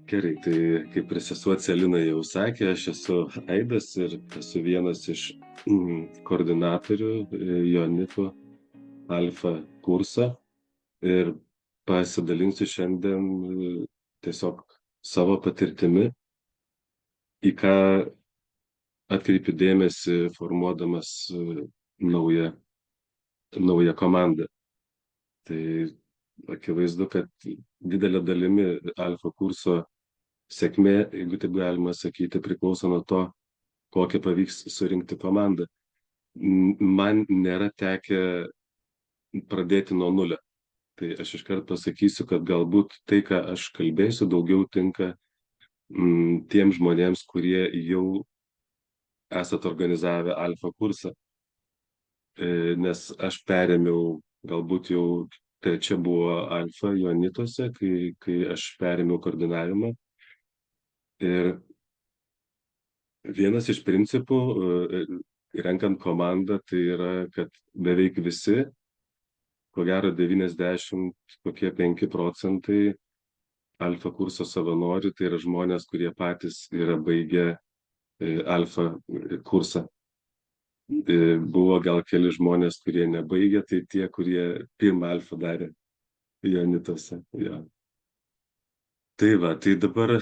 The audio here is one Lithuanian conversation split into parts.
Gerai, tai kaip ir sesuo Celina jau sakė, aš esu Aidas ir esu vienas iš koordinatorių Joanitų Alfa kurso ir pasidalinsiu šiandien tiesiog savo patirtimi, į ką atkreipiu dėmesį formuodamas naują komandą. Tai akivaizdu, kad didelė dalimi Alfa kurso sėkmė, jeigu taip galima sakyti, priklauso nuo to, kokią pavyks surinkti komandą. Man nėra tekę pradėti nuo nulio. Tai aš iškart pasakysiu, kad galbūt tai, ką aš kalbėsiu, daugiau tinka tiems žmonėms, kurie jau esat organizavę Alfa kursą, nes aš perėmiau, galbūt jau trečia buvo Alfa Joanituose, kai aš perėmiau koordinavimą. Ir vienas iš principų, renkant komandą, tai yra, kad beveik visi, ko gero 95% Alfa kurso savanorių, tai yra žmonės, kurie patys yra baigę Alfa kursą. Buvo gal keli žmonės, kurie nebaigė, tai tie, kurie pirmą Alfa darė Joanituose. Ja. Tai va, tai dabar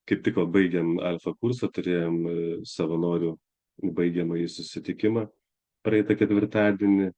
kaip tik baigiam Alfa kursą, turėjom savanorių baigiamąjį susitikimą praeitą ketvirtadienį.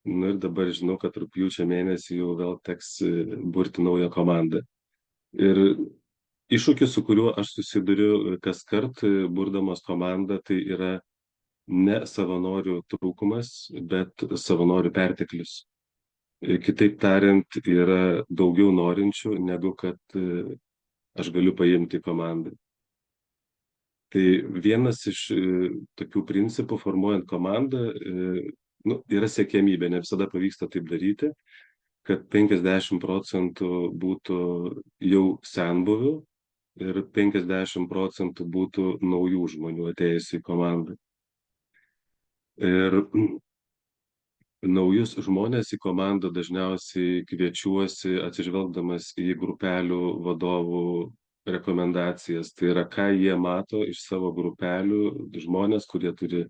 Nu ir dabar žinau, kad rugpjūčio mėnesį jau vėl teks burti naują komandą. Ir iššūkis, su kuriuo aš susiduriu kas kart burdamas komandą, tai yra ne savanorių trūkumas, bet savanorių perteklius. Kitaip tariant, yra daugiau norinčių, negu kad aš galiu paimti komandą. Tai vienas iš tokių principų formuojant komandą yra siekiamybė, ne visada pavyksta taip daryti, kad 50% būtų jau senbuvių ir 50% būtų naujų žmonių atėjusių į komandą. Ir naujus žmonės į komandą dažniausiai kviečiuosi atsižvelgdamas į grupelių vadovų rekomendacijas. Tai yra, ką jie mato iš savo grupelių, žmonės, kurie turi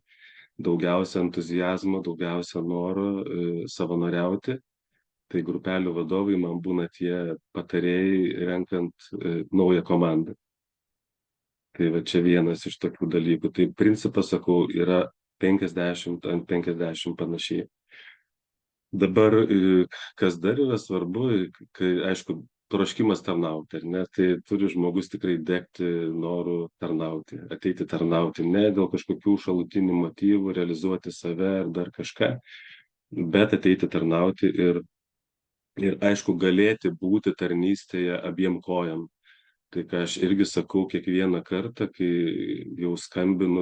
daugiausia entuziazmo, daugiausia noro savanoriauti. Tai grupelių vadovai man būna tie patarėjai renkant naują komandą. Tai va čia vienas iš tokių dalykų. Tai principas, sakau, yra 50 ant 50 panašiai. Dabar, kas dar yra svarbu, kai, aišku, troškimas tarnauti, ar ne, tai turi žmogus tikrai degti noru tarnauti, ateiti tarnauti, ne dėl kažkokių šalutinių motyvų, realizuoti save ar dar kažką, bet ateiti tarnauti ir aišku, galėti būti tarnystėje abiem kojam. Tai ką aš irgi sakau kiekvieną kartą, kai jau skambinu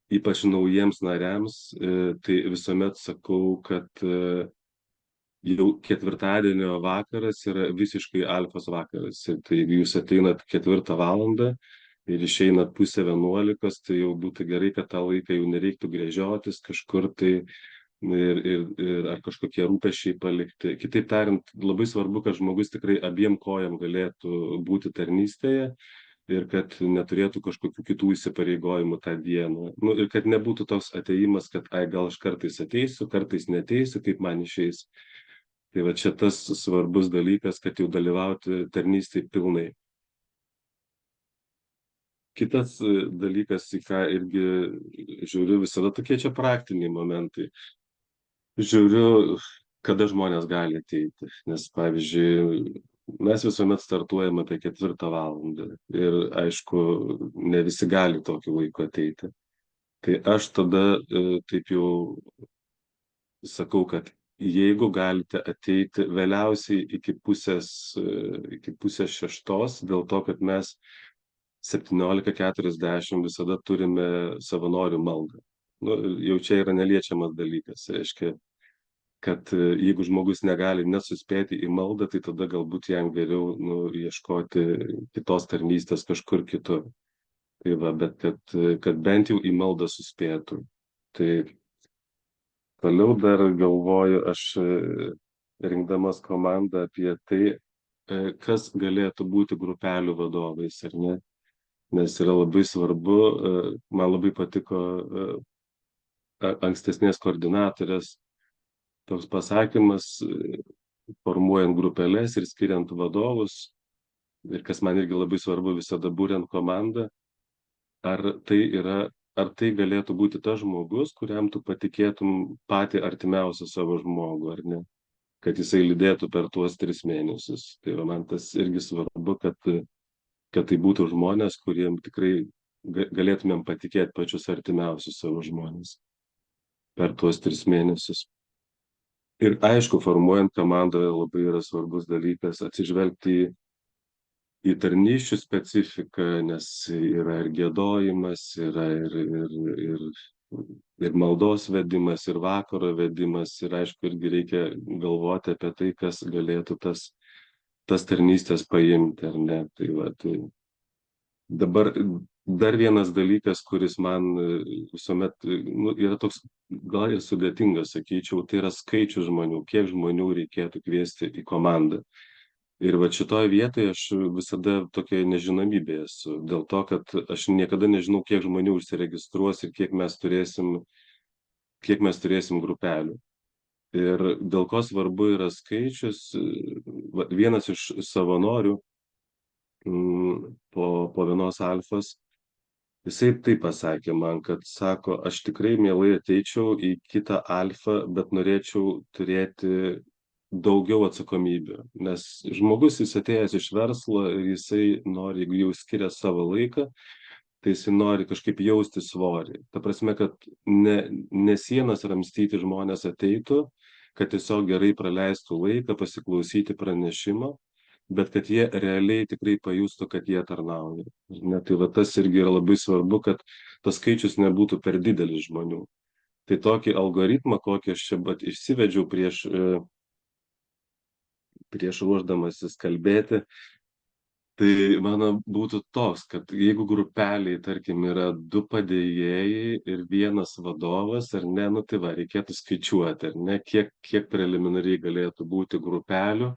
ypač naujiems nariams, tai visuomet sakau, kad jau ketvirtadienio vakaras yra visiškai alfos vakaras. Ir tai jeigu jūs ateinat 4 valandą ir išeinat 10:30, tai jau būtų gerai, kad tą laiką jau nereiktų gręžiotis kažkur tai ir ar kažkokie rūpesčiai palikti. Kitaip tariant, labai svarbu, kad žmogus tikrai abiem kojam galėtų būti tarnystėje ir kad neturėtų kažkokių kitų įsipareigojimų tą dieną. Nu, ir kad nebūtų toks ateimas, kad gal aš kartais ateisiu, kartais neteisiu, kaip man išeis. Tai va čia tas svarbus dalykas, kad jau dalyvauti tarnystėj pilnai. Kitas dalykas, į ką irgi žiūriu, visada tokie čia praktiniai momentai. Žiūriu, kada žmonės gali ateiti, nes pavyzdžiui, mes visuomet startuojam apie 4 valandą ir aišku, ne visi gali tokiu laiku ateiti. Tai aš tada taip jau sakau, kad jeigu galite ateiti vėliausiai iki pusės 6, dėl to, kad mes 17:40 visada turime savanorių maldą. Nu, jau čia yra neliečiamas dalykas, reiškia, kad jeigu žmogus negali nesuspėti į maldą, tai tada galbūt jam geriau ieškoti kitos tarnystės kažkur kitur. Tai va, bet kad bent jau į maldą suspėtų. Tai toliau dar galvoju aš rinkdamas komandą apie tai, kas galėtų būti grupelių vadovais, ar ne? Nes yra labai svarbu, man labai patiko ankstesnės koordinatorės toks pasakymas, formuojant grupeles ir skiriant vadovus, ir kas man irgi labai svarbu visada būriant komandą, ar tai yra, ar tai galėtų būti tas žmogus, kuriam tu patikėtum patį artimiausią savo žmogų, ar ne? Kad jisai lydėtų per tuos 3 mėnesius. Tai va, man tas irgi svarbu, kad tai būtų žmonės, kuriem tikrai galėtumėm patikėti pačius artimiausius savo žmonės per tuos 3 mėnesius. Ir aišku, formuojant komandą labai yra svarbus dalykas atsižvelgti į tarnysčių specifiką, nes yra ir giedojimas, yra ir maldos vedimas, ir vakaro vedimas, ir aišku, irgi reikia galvoti apie tai, kas galėtų tas tarnystės paimti, ar ne. Tai va, tai dabar dar vienas dalykas, kuris man visuomet nu, yra toks gal ir sudėtingas, sakyčiau, tai yra skaičius žmonių, kiek žmonių reikėtų kviesti į komandą. Ir va šitoje vietoje aš visada tokioje nežinomybėje esu, dėl to, kad aš niekada nežinau, kiek žmonių užsiregistruos ir kiek mes turėsim grupelių. Ir dėl ko svarbu yra skaičius, vienas iš savanorių po vienos alfos, jisai taip pasakė man, kad sako, aš tikrai mielai ateičiau į kitą alfą, bet norėčiau turėti daugiau atsakomybių, nes žmogus jis atėjęs iš verslo ir jisai nori, jeigu jau skiria savo laiką, tai jisai nori kažkaip jausti svorį. Ta prasme, kad ne sienas ramstyti žmonės ateitų, kad tiesiog gerai praleistų laiką, pasiklausyti pranešimo, bet kad jie realiai tikrai pajustų, kad jie tarnauja. Ne, tai va tas irgi yra labai svarbu, kad tas skaičius nebūtų per didelis žmonių. Tai tokį algoritmą, kokį aš čia išsivedžiau prieš ruošdamasis kalbėti, tai mano būtų toks, kad jeigu grupeliai, tarkim, yra 2 padėjėjai ir 1 vadovas, ar ne, nu tai va, reikėtų skaičiuoti, ar ne, kiek preliminariai galėtų būti grupelių,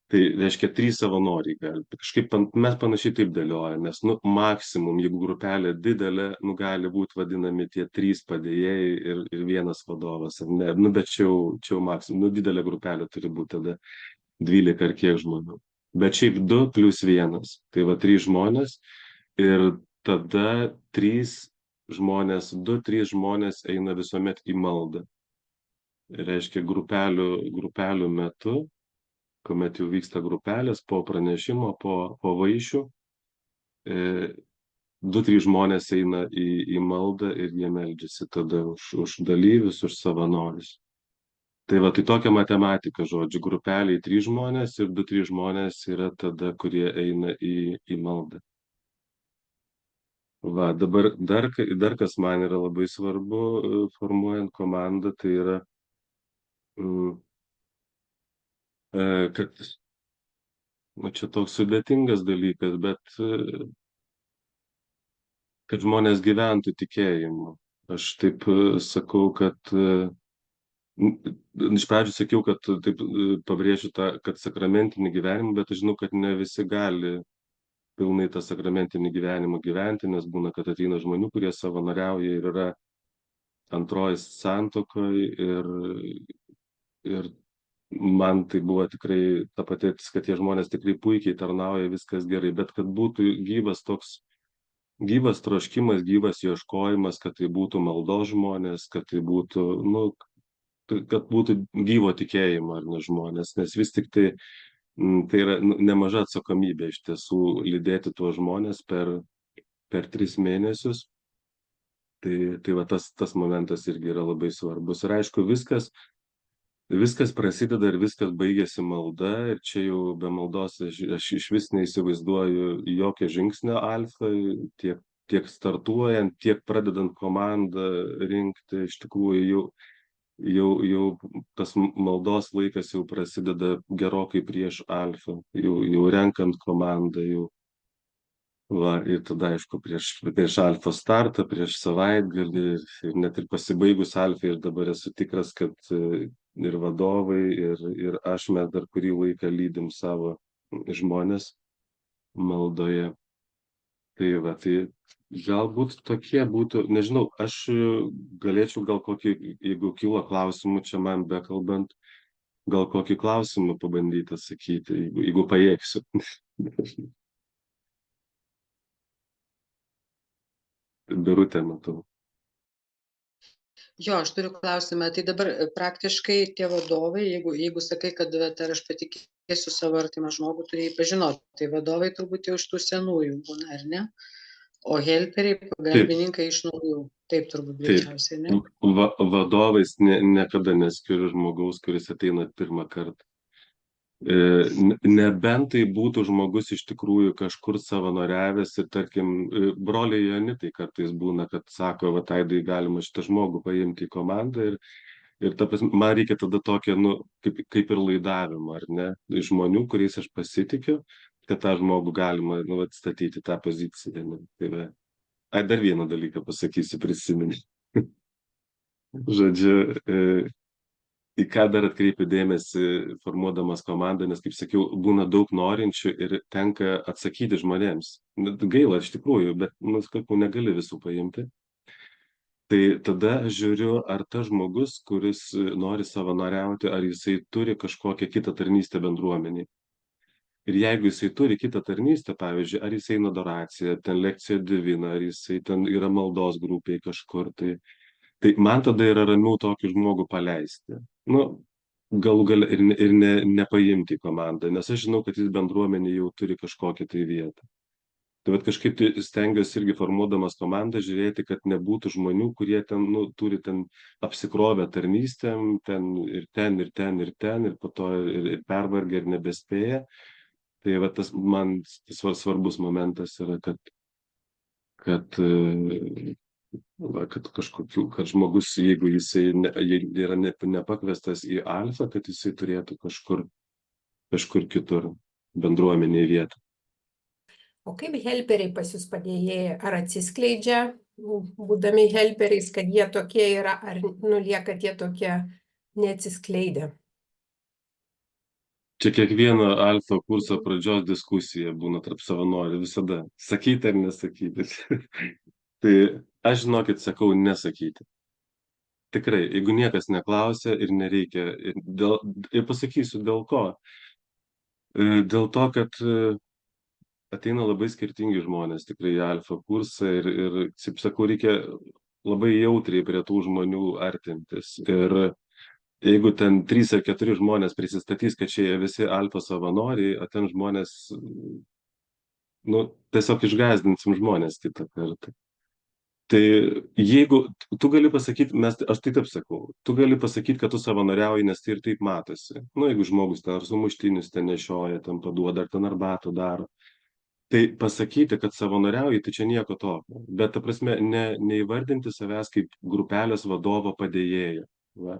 tai reiškia 3 savanoriai gali. Kažkaip mes panašiai taip dėliojame, nes, nu, maksimum, jeigu grupelė didelė, nu, gali būti vadinami tie 3 padėjėjai ir 1 vadovas, ar ne, nu, bet čia jau maksimum, nu, didelė grupelė turi būti tada 12 ar kiek žmonių. Bet šiaip 2 + 1. Tai va 3 žmonės ir tada 3 žmonės, 2-3 žmonės eina visuomet į maldą. Reiškia grupelių metu, kuomet jau vyksta grupelės, po pranešimo, po vaišių, 2-3 žmonės eina į maldą ir jie meldžiasi tada už dalyvius, už savanorius. Tai va, tai tokia matematika, žodžiu, grupeliai 3 žmonės ir 2-3 žmonės yra tada, kurie eina į maldą. Va, dabar dar kas man yra labai svarbu formuojant komandą, tai yra, kad, nu, čia toks sudėtingas dalykas, bet kad žmonės gyventų tikėjimu. Aš taip sakau, kad iš pradžių sakiau, kad taip pabrėžiu tą, kad sakramentinį gyvenimą, bet aš žinau, kad ne visi gali pilnai tą sakramentinį gyvenimą gyventi, nes būna, kad ateina žmonių, kurie savanoriauja ir yra antroji santuokoje ir man tai buvo tikrai ta patirtis, kad tie žmonės tikrai puikiai tarnauja, viskas gerai, bet kad būtų gyvas troškimas, gyvas ieškojimas, kad tai būtų maldos žmonės, kad tai būtų, nu, kad būtų gyvo tikėjimo, ar ne, žmonės, nes vis tik tai yra nemaža atsakomybė iš tiesų lydėti tuos žmonės per 3 mėnesius. Tai va tas momentas irgi yra labai svarbus. Ir aišku, viskas prasideda ir viskas baigėsi malda, ir čia jau be maldos aš išvis neįsivaizduoju jokio žingsnio alfa, tiek startuojant, tiek pradedant komandą rinkti, iš tikrųjų jau tas maldos laikas jau prasideda gerokai prieš alfą, jau renkant komandą, jau va, ir tada aišku prieš alfos startą, prieš savaitgalį ir net ir pasibaigus alfai, ir dabar esu tikras, kad ir vadovai, ir aš mes dar kurį laiką lydim savo žmonės maldoje. Tai va, tai galbūt tokie būtų, nežinau, aš galėčiau gal kokį, jeigu kilo klausimų čia man bekalbant, gal kokį klausimą pabandyti atsakyti, jeigu pajėgsiu. Birutė, matau. Jo, aš turiu klausimą. Tai dabar praktiškai tie vadovai, jeigu sakai, kad vat, ar aš patikėsiu savo artimą žmogų, turi jį pažinoti. Tai vadovai turbūt jau iš tų senųjų būna, ar ne? O helperiai, Taip, pagalbininkai iš naujų. Taip turbūt taip. greičiausiai, ne? Vadovais niekada neskiriu žmogaus, kuris ateina pirmą kartą. Nebent tai būtų žmogus iš tikrųjų kažkur savanoriavęs ir, tarkim, broliai Jonitai kartais būna, kad sako, va, Aidai, galima šitą žmogų paimti į komandą ir ta prasme, man reikia tada tokio, nu, kaip ir laidavimo, ar ne, iš žmonių, kuriais aš pasitikiu, kad tą žmogų galima, nu, atstatyti tą poziciją. Ne? Tai va. Ai, dar vieną dalyką pasakysiu, prisimeni. Žodžiu, į ką dar atkreipiu dėmesį formuodamas komandą, nes, kaip sakiau, būna daug norinčių ir tenka atsakyti žmonėms. Gaila iš tikrųjų, bet, nu, sakau, negali visų paimti. Tai tada aš žiūriu, ar tas žmogus, kuris nori savanoriauti, ar jisai turi kažkokią kitą tarnystę bendruomeniai. Ir jeigu jisai turi kitą tarnystę, pavyzdžiui, ar jisai eina adoraciją, ten lekcija divina, ar jisai ten yra maldos grupiai kažkur, tai man tada yra ramiau tokį žmogų paleisti. Nu, galų gale ir nepaimti į komandą, nes aš žinau, kad jis bendruomenė jau turi kažkokią tai vietą. Tai vat kažkaip tai stengiuosi irgi formuodamas komandą žiūrėti, kad nebūtų žmonių, kurie ten, nu, turi ten apsikrovę tarnystėm, ten ir ten, ir ten, ir ten, ir po to ir pervargę, ir nebespėja. Tai va tas man tas svarbus momentas yra, kad, kad kažkokių, kad žmogus, jeigu jisai yra nepakvestas į alfą, kad jisai turėtų kažkur kitur bendruomenėje vietą. O kaip helperiai pas jūs padėjėjai? Ar atsiskleidžia, būdami helperiais, kad jie tokie yra, ar nulieka tie tokie neatsiskleidę? Čia kiekvieno alfa kurso pradžios diskusija būna tarp savanorių visada. Sakyti ar nesakyti. Tai aš, žinokit, sakau nesakyti. Tikrai, jeigu niekas neklausia ir nereikia. Ir pasakysiu dėl ko. Dėl to, kad ateina labai skirtingi žmonės tikrai į alfa kursą ir, kaip sakau, reikia labai jautriai prie tų žmonių artintis. Ir jeigu ten 3 ar 4 žmonės prisistatys, kad čia jie visi alfa savanoriai, o ten žmonės, nu, tiesiog išgąsdinsim žmonės kitą kartą. Tai jeigu tu gali pasakyti, aš tai taip sakau, tu gali pasakyti, kad tu savanoriauji, nes tai ir taip matosi. Nu, jeigu žmogus ten ar sumuštinius ten nešioja, ten paduoda, ar ten arbatų daro. Tai pasakyti, kad savanoriauji, tai čia nieko tokio. Bet, ta prasme, neįvardinti savęs kaip grupelės vadovo padėjėjo. Va.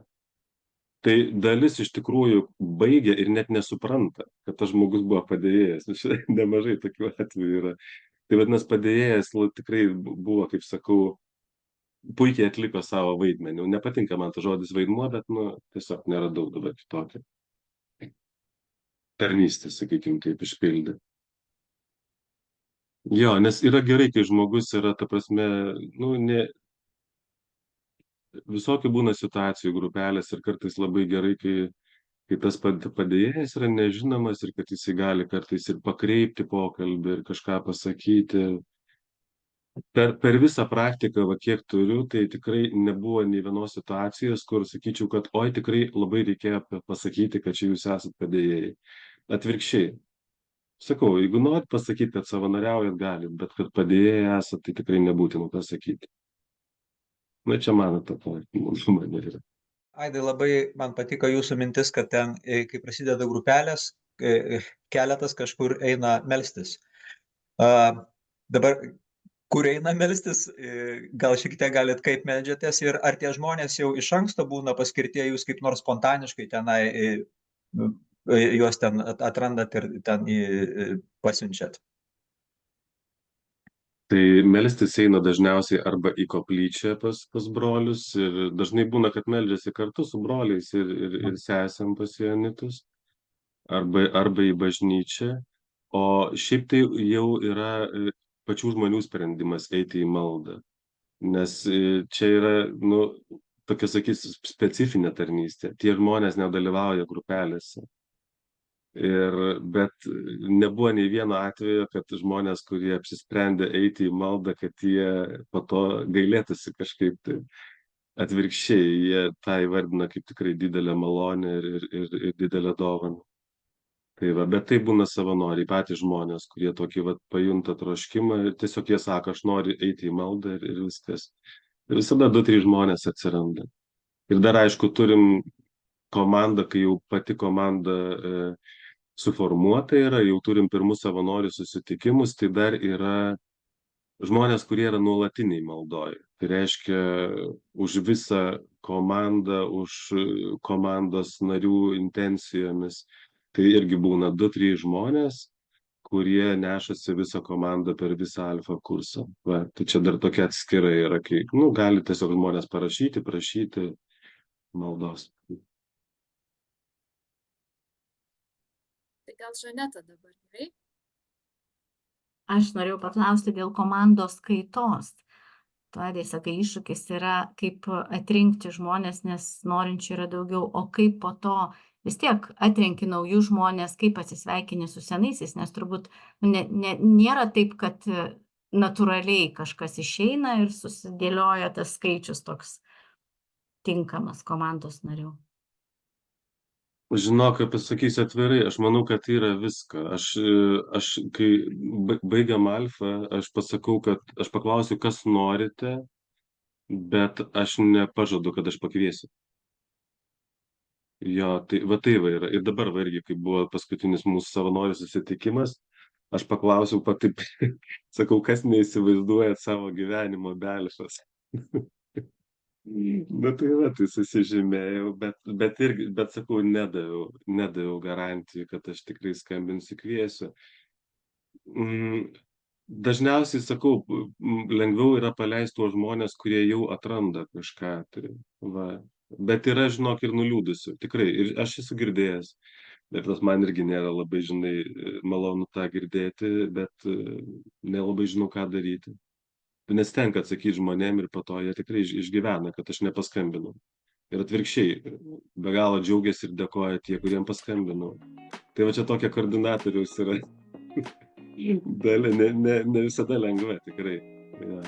Tai dalis iš tikrųjų baigia ir net nesupranta, kad tas žmogus buvo padėjėjas. Nemažai tokių atvejų yra. Tai vadinasi, padėjėjas tikrai buvo, kaip sakau, puikiai atliko savo vaidmenį. Nepatinka man tas žodis vaidmuo, bet, nu, tiesiog neradau dabar kitokio. Tarnystė, sakykime, taip išpildė. Jo, nes yra gerai, kai žmogus yra, ta prasme, nu, visokių būna situacijų grupelės ir kartais labai gerai, kai tas padėjėjas yra nežinomas ir kad jisai gali kartais ir pakreipti pokalbį ir kažką pasakyti. Per visą praktiką, va, kiek turiu, tai tikrai nebuvo nei vienos situacijos, kur sakyčiau, kad oi, tikrai labai reikėjo pasakyti, kad čia jūs esat padėjėjai. Atvirkščiai. Sakau, jeigu norit pasakyti, kad savanoriaujat galit, bet kad padėjėjai esat, tai tikrai nebūtina pasakyti. Na, čia mano nuomonė yra. Aidai, labai man patiko jūsų mintis, kad ten, kai prasideda grupelės, keletas kažkur eina melstis. Dabar, kur eina melstis, gal šiek tiek galit kaip meldžiatės ir ar tie žmonės jau iš anksto būna paskirti, jūs kaip nors spontaniškai tenai juos ten atrandat ir ten pasiunčiat? Tai melstis eina dažniausiai arba į koplyčią pas brolius ir dažnai būna, kad meldžiasi kartu su broliais ir sesėm pas jonitus. arba į bažnyčią, o šiaip tai jau yra pačių žmonių sprendimas eiti į maldą. Nes čia yra, tokia, sakysiu, specifinė tarnystė. Tie žmonės nedalyvauja grupelėse. Bet nebuvo nei vieno atvejo, kad žmonės, kurie apsisprendė eiti į maldą, kad jie po to gailėtųsi kažkaip tai. Atvirkščiai, jie tą įvardina kaip tikrai didelę malonę ir didelę dovaną. Tai va, bet tai būna savanoriai, patys žmonės, kurie tokį pajunta troškimą ir tiesiog jie sako, aš noriu eiti į maldą ir viskas. Ir visada 2-3 žmonės atsiranda. Ir dar aišku, turim komandą, kai jau pati komanda suformuota yra, jau turim pirmus savanorių susitikimus, tai dar yra žmonės, kurie yra nuolatiniai maldoj. Tai reiškia, už visą komandą, už komandos narių intencijomis. Tai irgi būna 2-3 žmonės, kurie nešasi visą komandą per visą alfa kursą. Va, tai čia dar tokia atskirai yra, kai gali tiesiog žmonės prašyti maldos. Tai gal Žaneta dabar, gerai? Aš norėjau paklausti dėl komandos kaitos. Tu, Aidai, sakai, iššūkis yra, kaip atrinkti žmonės, nes norinčių yra daugiau, o kaip po to vis tiek atrenki naujus žmonės, kaip atsisveikini su senaisiais, nes turbūt nėra taip, kad natūraliai kažkas išeina ir susidėlioja tas skaičius toks tinkamas komandos narių. Žinok, pasakysiu atvirai, aš manau, kad tai yra viską. Aš kai baigiam alfą, aš pasakau, kad aš paklausiu, kas norite, bet aš nepažadu, kad aš pakviesiu. Jo, tai va yra. Ir dabar irgi, kai buvo paskutinis mūsų savanorių susitikimas, aš paklausiau taip, sakau, kas neįsivaizduojat savo gyvenimo be alfos. Tai susižymėjau, bet sakau, nedaviau garantijų, kad aš tikrai skambinsiu, kviesiu. Dažniausiai, sakau, lengviau yra paleisti tuos žmonės, kurie jau atranda kažką. Va. Bet yra, žinok, ir nuliūdusių, tikrai, ir aš esu girdėjęs. Bet tas man irgi nėra labai, malonu tą girdėti, bet nelabai žinau, ką daryti. Nes tenka atsakyti žmonėm ir po to jie tikrai išgyvena, kad aš nepaskambinau. Ir atvirkščiai, be galo džiaugiasi ir dėkoja tie, kuriem paskambinau. Tai va čia tokia koordinatoriaus yra dalia, ne visada lengva, tikrai. Ja.